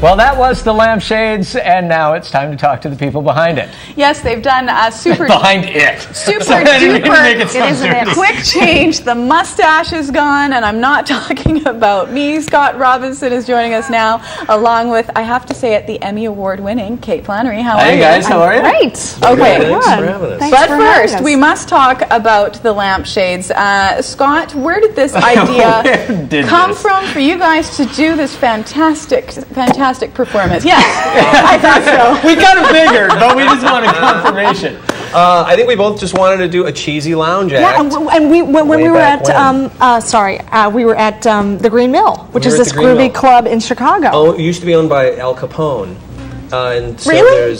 Well, that was the Lampshades, and now it's time to talk to the people behind it. Yes, they've done a super behind it. Super duper quick change. The mustache is gone, and I'm not talking about me. Scot Robinson is joining us now, along with, I have to say it, the Emmy Award-winning Kate Flannery. How are you? Hey guys, how are you? Great. Okay. Thanks for having us. But first, we must talk about the Lampshades. Scott, where did this idea come from for you guys to do this fantastic performance? Yes, I thought so. We kind of figured, but we just wanted confirmation. I think we both just wanted to do a cheesy lounge act. Yeah, and we when we were at we were at the Green Mill, which is this groovy club in Chicago. Oh, it used to be owned by Al Capone. And so really?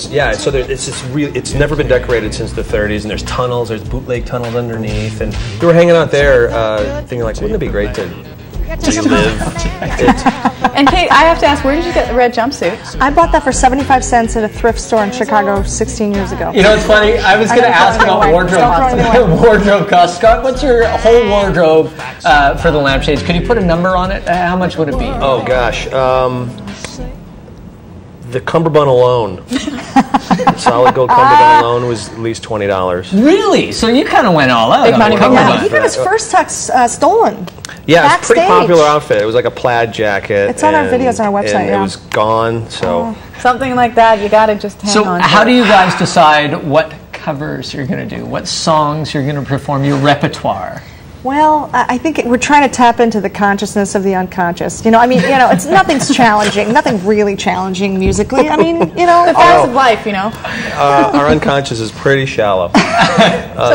It's never been decorated since the 30s, and there's tunnels, there's bootleg tunnels underneath, and we were hanging out there thinking like, wouldn't it be great to live it? And Kate, I have to ask, where did you get the red jumpsuit? I bought that for 75 cents at a thrift store in Chicago 16 years ago. You know, it's funny. I was going to ask about wardrobe costs. Scott, what's your whole wardrobe for the Lampshades? Could you put a number on it? How much would it be? Oh gosh, the cummerbund alone, solid gold cummerbund alone was at least $20. Really? So you kind of went all out. Big money. Yeah, he got his first tux stolen. Yeah, it's a pretty popular outfit. It was like a plaid jacket. It's on our videos on our website. And it was gone. So something like that, you got to just hang on. So how do you guys decide what covers you're going to do, what songs you're going to perform, your repertoire? Well, I think we're trying to tap into the consciousness of the unconscious. It's nothing's challenging, nothing really challenging musically. I mean, the facts of life, Our unconscious is pretty shallow.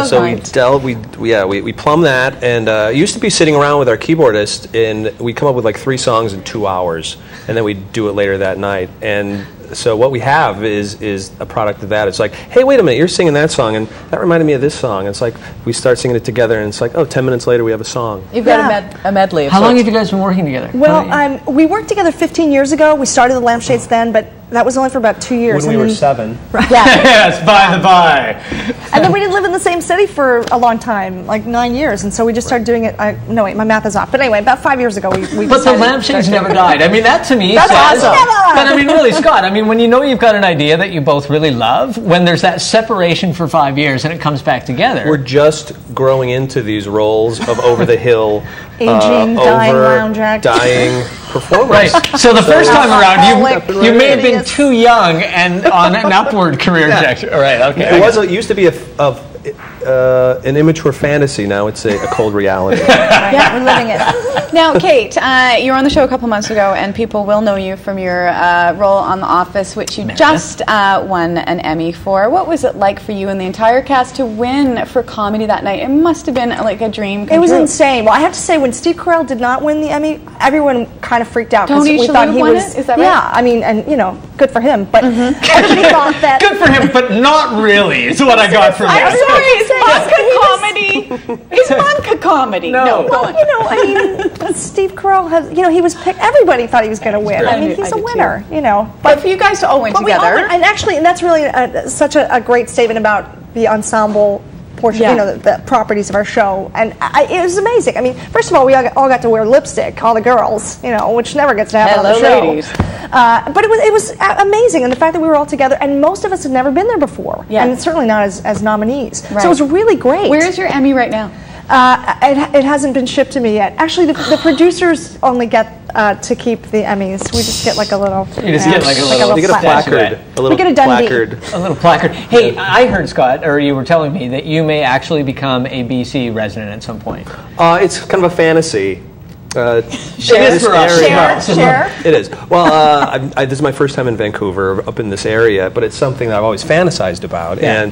So we plumb that, and it used to be sitting around with our keyboardist, and we come up with like 3 songs in 2 hours, and then we do it later that night. And so what we have is a product of that. It's like, hey, wait a minute, you're singing that song, and that reminded me of this song. And it's like we start singing it together, and it's like, 10 minutes later we have a song. You've got a medley. How long have you guys been working together? Well, we worked together 15 years ago. We started the Lampshades then, but that was only for about 2 years. When we were 7. Right. Yeah. Yes, by the by. And then we didn't live in the same city for a long time, like 9 years, and so we just started doing it. No, wait, my math is off. But anyway, about 5 years ago, we But the Lampshades never died. I mean, that to me That's says... awesome. But I mean, really, Scott, I mean, when you know you've got an idea that you both really love, when there's that separation for 5 years and it comes back together... We're just growing into these roles of over-the-hill, aging, dying lounge act. dying performers. Right. So the first time around, you may have been too young and on an upward career trajectory. All right, okay. It used to be an immature fantasy. Now it's a cold reality. Yeah, we're living it. Now, Kate, you were on the show a couple months ago, and people will know you from your role on The Office, which you just won an Emmy for. What was it like for you and the entire cast to win for comedy that night? It must have been like a dream come It was true. insane. Well, I have to say, when Steve Carell did not win the Emmy, everyone kind of freaked out. Tony we thought Shalhoub he won was, it? Is that right? Yeah, I mean, and good for him. But everybody thought that... Good for him, but not really, is what I got from I'm it. sorry, is Monka comedy? Is Monka comedy? No, go on. I mean, Steve Carell has, he was picked. Everybody thought he was going to win. I mean, he's a winner, But for you guys to all win together. And that's really such a great statement about the ensemble portion, the properties of our show. And it was amazing. I mean, first of all, we all got to wear lipstick, all the girls, which never gets to happen on the show. Ladies. But it was amazing, and the fact that we were all together, and most of us had never been there before, and certainly not as nominees. Right. So it was really great. Where is your Emmy right now? It hasn't been shipped to me yet. Actually, the producers only get to keep the Emmys. We just get like a little. You just get like a little. You get a placard. We get a Dundee. A little placard. Hey, I heard, Scott, or you were telling me that you may actually become a BC resident at some point. It's kind of a fantasy. Share. It is. Well, this is my first time in Vancouver, up in this area, but it's something that I've always fantasized about. Yeah.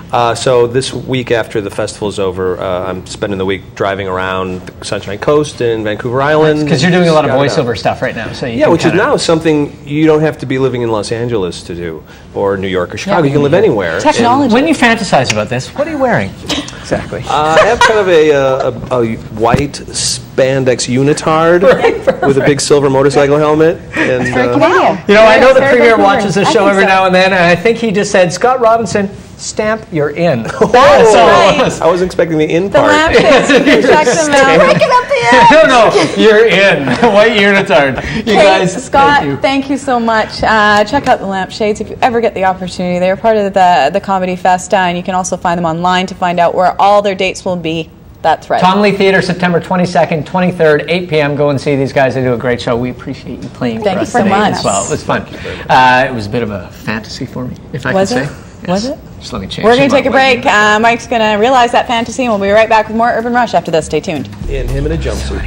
And so this week after the festival's over, I'm spending the week driving around the Sunshine Coast and Vancouver Island. Because you're doing a lot of voiceover stuff right now. So which is now something you don't have to be living in Los Angeles to do, or New York or Chicago. You can live anywhere. Technology. When you fantasize about this, what are you wearing? Exactly. I have kind of a white spandex unitard with a big silver motorcycle helmet. And, Canadian. I know the Premier watches this show every now and then, and I think he just said, Scot Robinson, stamp, you're in. That's right. I was expecting the in The part. Lampshades, you can check them out. Breaking up the end. No, you're in. White unitard. You guys, Scott, thank you so much. Check out the Lampshades if you ever get the opportunity. They're part of the Comedy Fest, and you can also find them online to find out where all their dates will be. That's right. Tom Lee Theater, September 22nd, 23rd, 8 p.m. Go and see these guys. They do a great show. We appreciate you playing for us today as well. It was fun. It was a bit of a fantasy for me, if I can say. Yes. Was it? Just let me change. We're going to take a break. Mike's going to realize that fantasy, and we'll be right back with more Urban Rush after this. Stay tuned. And him in a jumpsuit.